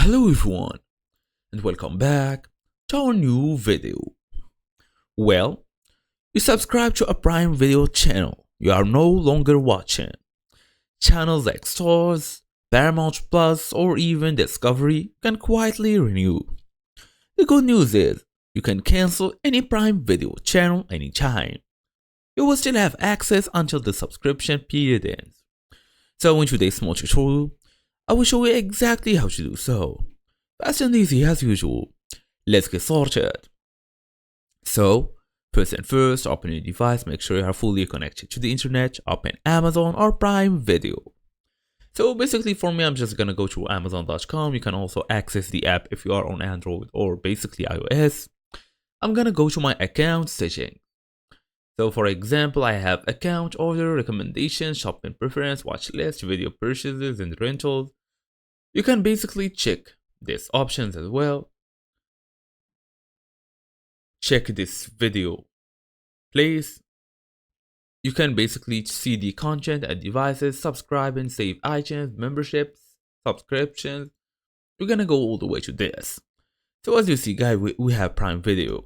Hello everyone and welcome back to our new video. Well, you subscribe to a Prime Video channel you are no longer watching. Channels like Stars, Paramount Plus or even Discovery can quietly renew. The good news is you can cancel any Prime Video channel anytime. You will still have access until the subscription period ends. So in today's small tutorial, I will show you exactly how to do so. Fast and easy as usual. Let's get started. So, first and first, open your device, make sure you are fully connected to the internet, open Amazon or Prime Video. So basically for me, I'm just gonna go to Amazon.com. You can also access the app if you are on Android or basically iOS. I'm gonna go to my account settings. So for example, I have account, order, recommendations, shopping preference, watch list, video purchases, and rentals. You can basically check these options as well. Check this video place. You can basically see the content and devices, subscribe and save items, memberships, subscriptions. We're gonna go all the way to this. So as you see guys, we have Prime Video.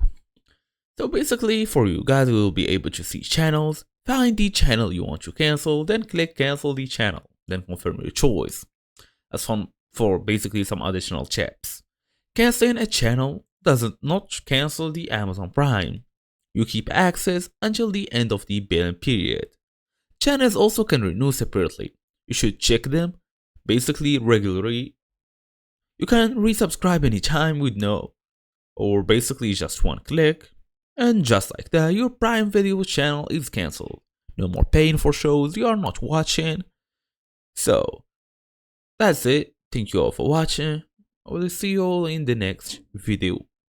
So basically for you guys, we will be able to see channels, find the channel you want to cancel, then click cancel the channel, then confirm your choice. As for basically some additional tips. Canceling a channel does not cancel the Amazon Prime. You keep access until the end of the billing period. Channels also can renew separately. You should check them basically regularly. You can resubscribe anytime with no or basically just one click. And just like that, your Prime Video channel is cancelled. No more paying for shows you are not watching. So, that's it. Thank you all for watching. I will see you all in the next video.